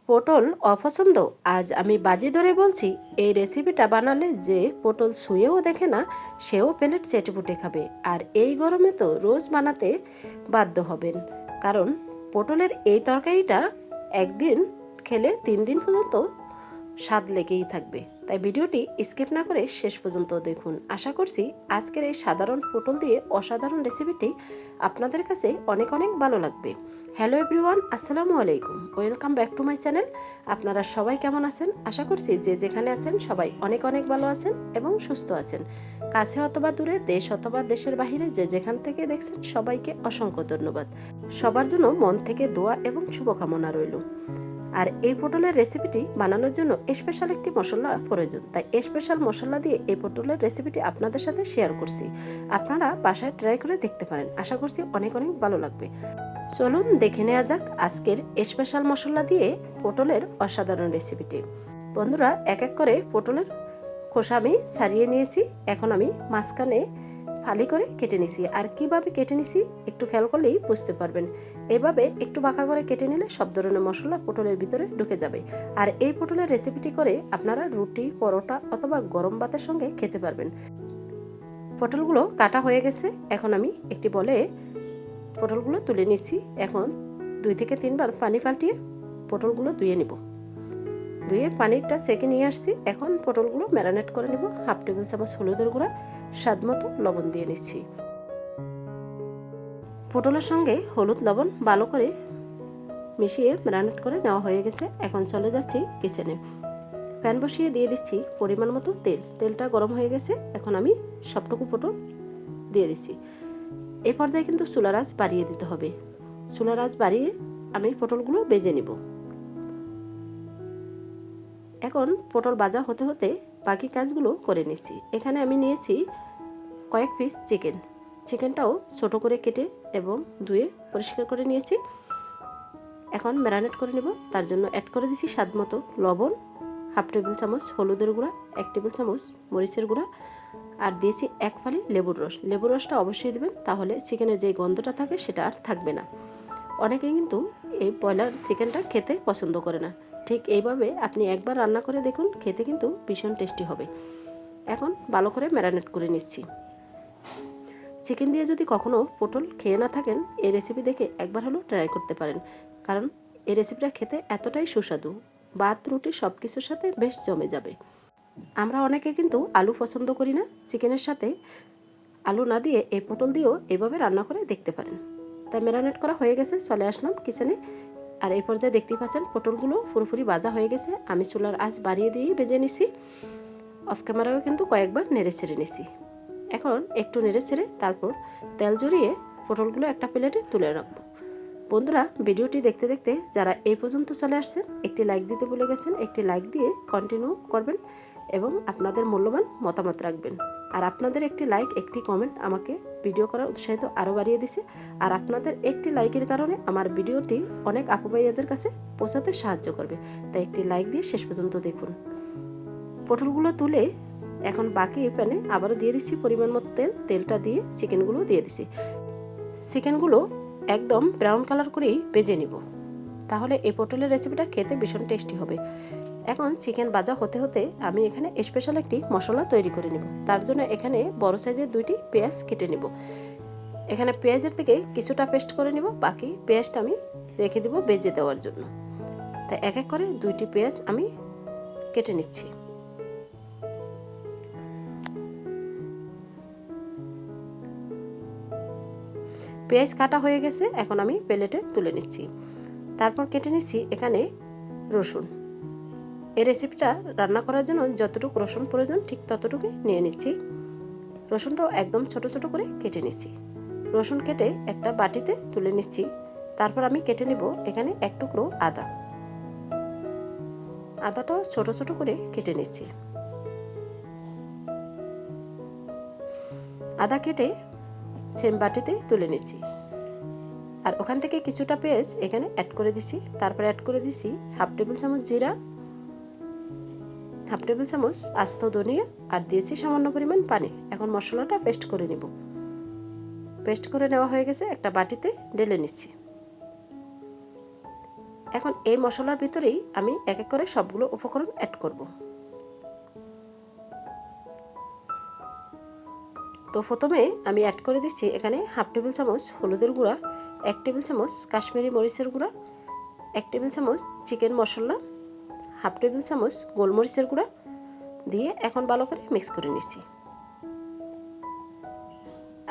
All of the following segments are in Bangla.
পটল অপছন্দ? আজ আমি বাজি ধরে বলছি, এই রেসিপিটা বানালে যে পটল ছুঁয়েও দেখে না সেও প্লেট চেটেপুটে খাবে। আর এই গরমে তো রোজ বানাতে বাধ্য হবেন, কারণ পটলের এই তরকারিটা একদিন খেলে 3 দিন পর্যন্ত স্বাদ লেগেই থাকবে। তাই ভিডিওটি স্কিপ না করে শেষ পর্যন্ত দেখুন। আশা করছি আজকের এই সাধারণ পটল দিয়ে অসাধারণ রেসিপিটি আপনাদের কাছে অনেক অনেক ভালো লাগবে। হ্যালো এভরিওয়ান, আসসালামু আলাইকুম, welcome back to my channel. আপনারা সবাই কেমন আছেন? আশা করছি যে যেখানে আছেন সবাই অনেক অনেক ভালো আছেন এবং সুস্থ আছেন। কাছে অথবা দূরে, দেশ অথবা দেশের বাহিরে যে যেখান থেকে দেখছেন সবাইকে অসংখ্য ধন্যবাদ। সবার জন্য মন থেকে দোয়া এবং শুভকামনা রইল। আর এই পটলের রেসিপিটি বানানোর জন্য স্পেশাল একটি মশলা প্রয়োজন, তাই স্পেশাল মশলা দিয়ে এই পটলের রেসিপিটি আপনাদের সাথে শেয়ার করছি। আপনারা বাসায় ট্রাই করে দেখতে পারেন, আশা করছি অনেক অনেক ভালো লাগবে। চলুন দেখে নেওয়া যাক আজকের স্পেশাল মশলা দিয়ে পটলের অসাধারণ রেসিপিটি। বন্ধুরা, এক এক করে পটলের খোসা আমি ছাড়িয়ে নিয়েছি। এখন আমি মাঝখানে ফালি করে কেটে নিছি। আর কিভাবে কেটে নিছি একটু খেয়াল করলেই বুঝতে পারবেন। এভাবে একটু বাঁকা করে কেটে নিলে সব ধরনের মশলা পটলের ভিতরে ঢুকে যাবে। আর এই পটলের রেসিপিটি করে আপনারা রুটি, পরোটা অথবা গরম ভাতের সঙ্গে খেতে পারবেন। পটলগুলো কাটা হয়ে গেছে। এখন আমি একটি বলে পটলগুলো তুলে নিচ্ছি। এখন 2 থেকে 3 বার পানি পাল্টিয়ে পটলগুলো ধুয়ে নিব। ধুয়ে পানিটা সেকে নিয়ে আসছি। এখন পটলগুলো ম্যারিনেট করে নিব। 1/2 টেবিল চামচ হলুদের গুঁড়া, স্বাদ মতো লবণ দিয়ে নিচ্ছি। পটলের সঙ্গে হলুদ লবণ ভালো করে মিশিয়ে ম্যারিনেট করে নেওয়া হয়ে গেছে। এখন চলে যাচ্ছি কিচেনে। প্যান বসিয়ে দিয়ে দিচ্ছি পরিমাণ মতো তেল। তেলটা গরম হয়ে গেছে। এখন আমি সবটুকু পটল দিয়ে দিচ্ছি। এই পর্যায়ে কিন্তু চুলার আঁচ বাড়িয়ে দিতে হবে। চুলার আঁচ বাড়িয়ে আমি পটলগুলো ভেজে নিব। এখন পটল ভাজা হতে হতে বাকি কাজগুলো করে নিচ্ছি। এখানে আমি নিয়েছি কয়েক পিস চিকেনটাও ছোট করে কেটে এবং ধুয়ে পরিষ্কার করে নিয়েছি। এখন ম্যারিনেট করে নেব। তার জন্য অ্যাড করে দিচ্ছি স্বাদ মতো লবণ, 1/2 টেবিল চামচ হলুদের গুঁড়া, 1 টেবিল চামচ মরিচের গুঁড়া, আর দিয়েছি 1 ফালি লেবুর রস। লেবুর রসটা অবশ্যই দেবেন, তাহলে চিকেনের যে গন্ধটা থাকে সেটা আর থাকবে না। অনেকেই কিন্তু এই ব্রয়লার চিকেনটা খেতে পছন্দ করে না। ঠিক এইভাবে আপনি একবার রান্না করে দেখুন, খেতে কিন্তু ভীষণ টেস্টি হবে। এখন ভালো করে ম্যারিনেট করে নিচ্ছি। চিকেন দিয়ে যদি কখনও পটল খেয়ে না থাকেন, এই রেসিপি দেখে একবার হলেও ট্রাই করতে পারেন, কারণ এই রেসিপিটা খেতে এতটাই সুস্বাদু, ভাত রুটি সব কিছুর সাথে বেশ জমে যাবে। আমরা অনেকে কিন্তু আলু পছন্দ করি না। চিকেনের সাথে আলু না দিয়ে এই পটল দিয়েও এইভাবে রান্না করে দেখতে পারেন। তাই ম্যারিনেট করা হয়ে গেছে, চলে আসলাম কিচেনে। আর এই পর্যায়ে দেখতেই পাচ্ছেন পটলগুলো পুরোপুরি ভাজা হয়ে গেছে। আমি চুলার আঁচ বাড়িয়ে দিয়েই ভেজে নিছি। অফ ক্যামেরাও কিন্তু কয়েকবার নেড়ে ছেড়ে নিছি। এখন একটু নেড়ে ছেড়ে তারপর তেল জড়িয়ে পটলগুলো একটা প্লেটে তুলে রাখবো। বন্ধুরা, ভিডিওটি দেখতে দেখতে যারা এই পর্যন্ত চলে আসছেন, একটি লাইক দিতে ভুলে গেছেন, একটি লাইক দিয়ে কন্টিনিউ করবেন এবং আপনাদের মূল্যবান মতামত রাখবেন। আর আপনাদের একটি লাইক, একটি কমেন্ট আমাকে ভিডিও করার উৎসাহিত আরও বাড়িয়ে দিছে। আর আপনাদের একটি লাইকের কারণে আমার ভিডিওটি অনেক আপু ভাইয়াদের কাছে পৌঁছাতে সাহায্য করবে। তাই একটি লাইক দিয়ে শেষ পর্যন্ত দেখুন। পটলগুলো তুলে এখন বাকি প্যানে আবারও দিয়ে দিচ্ছি পরিমাণ মতো তেল। তেলটা দিয়ে চিকেনগুলো দিয়ে দিচ্ছি। চিকেনগুলো একদম ব্রাউন কালার করেই ভেজে নিব, তাহলে এই পটলের রেসিপিটা খেতে ভীষণ টেস্টি হবে। এখন চিকেন ভাজা হতে হতে আমি এখানে স্পেশাল একটি মশলা তৈরি করে নিব। তার জন্য এখানে বড় সাইজের 2টি পেঁয়াজ কেটে নিব। এখানে পেঁয়াজের থেকে কিছুটা পেস্ট করে নিব, বাকি পেঁয়াজটা আমি রেখে দিব ভেজে দেওয়ার জন্য। তাই এক এক করে 2টি পেঁয়াজ আমি কেটে নিচ্ছি। পেঁয়াজ কাটা হয়ে গেছে, এখন আমি প্লেটে তুলে নিচ্ছি। তারপর কেটে নিচ্ছি এখানে রসুন। এই রেসিপিটা রান্না করার জন্য যতটুকু রসুন প্রয়োজন ঠিক ততটুকুই নিয়ে নিচ্ছি। রসুনটাও একদম ছোট ছোট করে কেটে নিচ্ছি। রসুন কেটে একটা বাটিতে তুলে নিচ্ছি। তারপর আমি কেটে নেব এখানে 1 টুকরো আদা। আদাটাও ছোট ছোট করে কেটে নিচ্ছি। আদা কেটে সেম বাটিতে তুলে নিচ্ছি। আর ওখান থেকে কিছুটা পেঁয়াজ এখানে অ্যাড করে দিচ্ছি। তারপর অ্যাড করে দিচ্ছি 1/2 টেবিল চামচ জিরা, 1/2 টেবিল চামচ আস্ত ধনিয়া, আর দিয়েছি সামান্য পরিমাণ পানি। এখন মশলাটা পেস্ট করে নিব। পেস্ট করে নেওয়া হয়ে গেছে, একটা বাটিতে ঢেলে নিচ্ছি। এখন এই মশলার ভিতরেই আমি এক এক করে সবগুলো উপকরণ অ্যাড করব। তো প্রথমে আমি অ্যাড করে দিচ্ছি এখানে 1/2 টেবিল চামচ হলুদের গুঁড়া, 1 টেবিল চামচ কাশ্মীরি মরিচের গুঁড়া, 1 টেবিল চামচ চিকেন মশলা, 1/2 টেবিল চামচ গোলমরিচের গুঁড়া দিয়ে এখন ভালো করে মিক্স করে নিচ্ছি।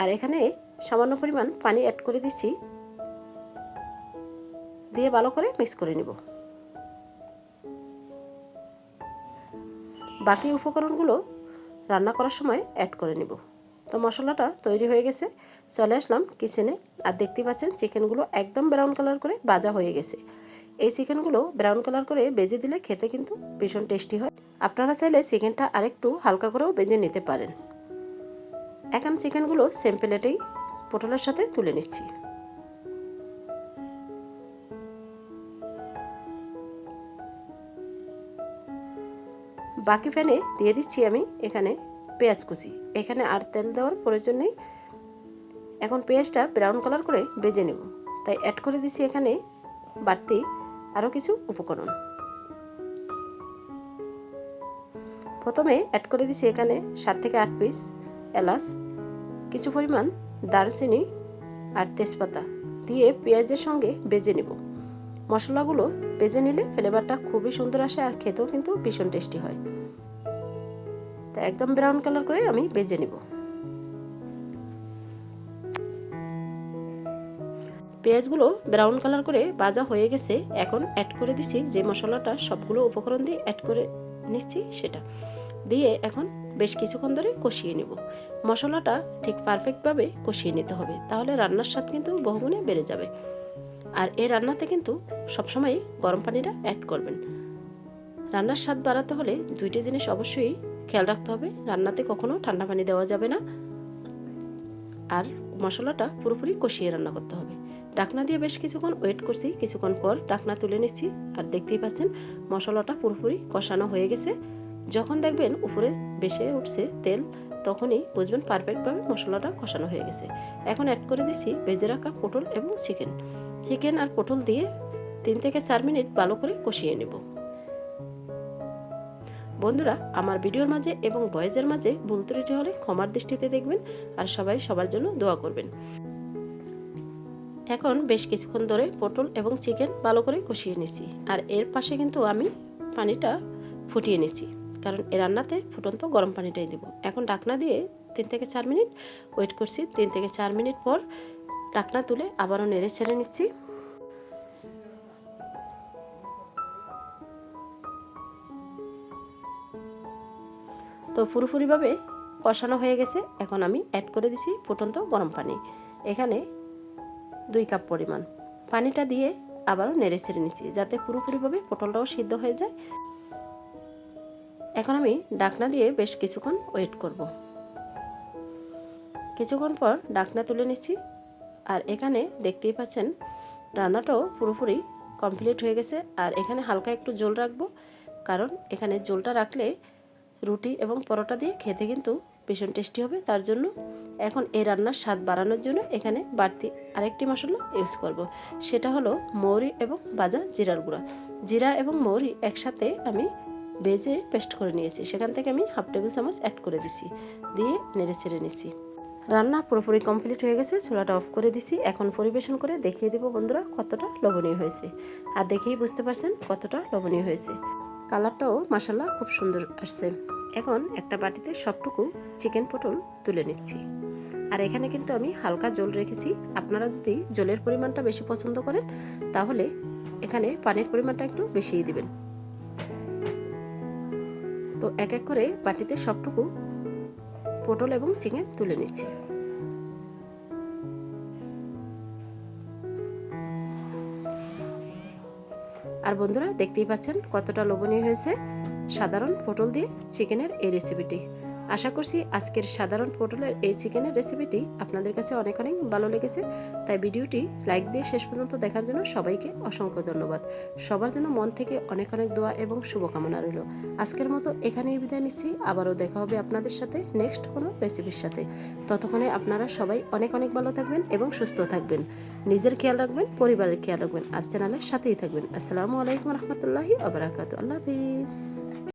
আর এখানে সামান্য পরিমাণ পানি অ্যাড করে দিচ্ছি, দিয়ে ভালো করে মিক্স করে নিব। বাকি উপকরণগুলো রান্না করার সময় অ্যাড করে নিব। তো মশলাটা তৈরি হয়ে গেছে, চলে আসলাম কিচেনে। আর দেখতে পাচ্ছেন চিকেনগুলো একদম ব্রাউন কালার করে ভাজা হয়ে গেছে। এই চিকেনগুলো ব্রাউন কালার করে ভেজে দিলে খেতে কিন্তু ভীষণ টেস্টি হয়। আপনারা চাইলে চিকেনটা আরেকটু হালকা করেও ভেজে নিতে পারেন। এখন চিকেনগুলো সেম প্লেটেই পটলের সাথে তুলে নিচ্ছি। বাকি প্যানে দিয়ে দিচ্ছি আমি এখানে পেঁয়াজ কুচি। এখানে আর তেল দেওয়ার প্রয়োজন নেই। এখন পেঁয়াজটা ব্রাউন কালার করে ভেজে নেব, তাই অ্যাড করে দিচ্ছি এখানে বাড়তি আরও কিছু উপকরণ। প্রথমে অ্যাড করে দিচ্ছি এখানে 7 থেকে 8 পিস এলাচ, কিছু পরিমাণ দারুচিনি আর তেজপাতা দিয়ে পেঁয়াজের সঙ্গে ভেজে নেব। মশলাগুলো ভেজে নিলে ফ্লেভারটা খুবই সুন্দর আসে আর খেতেও কিন্তু ভীষণ টেস্টি হয়। তো একদম ব্রাউন কালার করে আমি ভেজে নেব। পেঁয়াজগুলো ব্রাউন কালার করে ভাজা হয়ে গেছে। এখন অ্যাড করে দিচ্ছি যে মশলাটা সবগুলো উপকরণ দিয়ে অ্যাড করে নিচ্ছি, সেটা দিয়ে এখন বেশ কিছুক্ষণ ধরে কষিয়ে নেব। মশলাটা ঠিক পারফেক্টভাবে কষিয়ে নিতে হবে, তাহলে রান্নার স্বাদ কিন্তু বহুগুণে বেড়ে যাবে। আর এই রান্নাতে কিন্তু সবসময় গরম পানিটা অ্যাড করবেন। রান্নার স্বাদ বাড়াতে হলে দুইটি জিনিস অবশ্যই খেয়াল রাখতে হবে। রান্নাতে কখনো ঠান্ডা পানি দেওয়া যাবে না, আর মশলাটা পুরোপুরি কষিয়ে রান্না করতে হবে। ঢাকনা দিয়ে বেশ কিছুক্ষণ ওয়েট করছি, কিছুক্ষণ পর ঢাকনা তুলে নিচ্ছি। আর দেখতেই পাচ্ছেন মশলাটা পুরোপুরি কষানো হয়ে গেছে। যখন দেখবেন উপরে ভেসে উঠছে তেল, তখনই বুঝবেন পারফেক্টভাবে মশলাটা কষানো হয়ে গেছে। এখন অ্যাড করে দিচ্ছি ভেজে রাখা পটল এবং চিকেন আর পটল দিয়ে 3 থেকে 4 মিনিট ভালো করে কষিয়ে নেব। বন্ধুরা, আমার ভিডিওর মাঝে এবং ভয়েসের মাঝে ভুল ত্রুটি হলে ক্ষমার দৃষ্টিতে দেখবেন, আর সবাই সবার জন্য দোয়া করবেন। এখন বেশ কিছুক্ষণ ধরে পটল এবং চিকেন ভালো করে কষিয়ে নিচ্ছি। আর এর পাশে কিন্তু আমি পানিটা ফুটিয়ে নিচ্ছি, কারণ এ রান্নাতে ফুটন্ত গরম পানিটাই দেব। এখন ঢাকনা দিয়ে 3 থেকে 4 মিনিট ওয়েট করছি। 3 থেকে 4 মিনিট পর ঢাকনা তুলে আবারও নেড়ে ছেড়ে নিচ্ছি। তো পুরোপুরিভাবে কষানো হয়ে গেছে। এখন আমি অ্যাড করে দিছি ফুটন্ত গরম পানি, এখানে 2 কাপ পরিমাণ। পানিটা দিয়ে আবারও নেড়ে ছেড়ে নিচ্ছি, যাতে পুরোপুরিভাবে পটলটাও সিদ্ধ হয়ে যায়। এখন আমি ঢাকনা দিয়ে বেশ কিছুক্ষণ ওয়েট করব। কিছুক্ষণ পর ঢাকনা তুলে নিচ্ছি। আর এখানে দেখতেই পাচ্ছেন রান্নাটাও পুরোপুরি কমপ্লিট হয়ে গেছে। আর এখানে হালকা একটু জল রাখবো, কারণ এখানে জলটা রাখলে রুটি এবং পরোটা দিয়ে খেতে কিন্তু ভীষণ টেস্টি হবে। তার জন্য এখন এই রান্নার স্বাদ বাড়ানোর জন্য এখানে বাড়তি আরেকটি মশলা ইউজ করব, সেটা হলো মৌরি এবং ভাজা জিরার গুঁড়া। জিরা এবং মৌরি একসাথে আমি ভেজে পেস্ট করে নিয়েছি, সেখান থেকে আমি 1/2 টেবিল চামচ অ্যাড করে দিছি, দিয়ে নেড়ে ছেড়ে নিচ্ছি। রান্না পুরোপুরি কমপ্লিট হয়ে গেছে, চুলাটা অফ করে দিছি। এখন পরিবেশন করে দেখিয়ে দিব বন্ধুরা কতটা লোভনীয় হয়েছে। আর দেখেই বুঝতে পারছেন কতটা লোভনীয় হয়েছে। কালারটাও মাশাআল্লাহ খুব সুন্দর আসছে। এখন একটা বাটিতে সবটুকু চিকেন পটল তুলে নিচ্ছি। আর এখানে কিন্তু আমি হালকা জল রেখেছি। আপনারা যদি জলের পরিমাণটা বেশি পছন্দ করেন, তাহলে এখানে পানির পরিমাণটা একটু বেশিই দিবেন। তো এক এক করে বাটিতে সবটুকু পটল এবং চিকেন তুলে নিচ্ছি। আর বন্ধুরা, দেখতেই পাচ্ছেন কতটা লোভনীয় হয়েছে সাধারণ পটল দিয়ে চিকেনের এই রেসিপিটি। আশা করছি আজকের সাধারণ পটলের এই চিকেনের রেসিপিটি আপনাদের কাছে অনেক অনেক ভালো লেগেছে। তাই ভিডিওটি লাইক দিয়ে শেষ পর্যন্ত দেখার জন্য সবাইকে অসংখ্য ধন্যবাদ। সবার জন্য মন থেকে অনেক অনেক দোয়া এবং শুভকামনা রইল। আজকের মতো এখানেই বিদায় নিচ্ছি। আবারও দেখা হবে আপনাদের সাথে নেক্সট কোনো রেসিপির সাথে। ততক্ষণে আপনারা সবাই অনেক অনেক ভালো থাকবেন এবং সুস্থ থাকবেন। নিজের খেয়াল রাখবেন, পরিবারের খেয়াল রাখবেন, আর চ্যানেলের সাথেই থাকবেন। আসসালামু আলাইকুম রহমতুল্লাহি ওয়া বারাকাতুহু। আল্লাহ হাফিজ।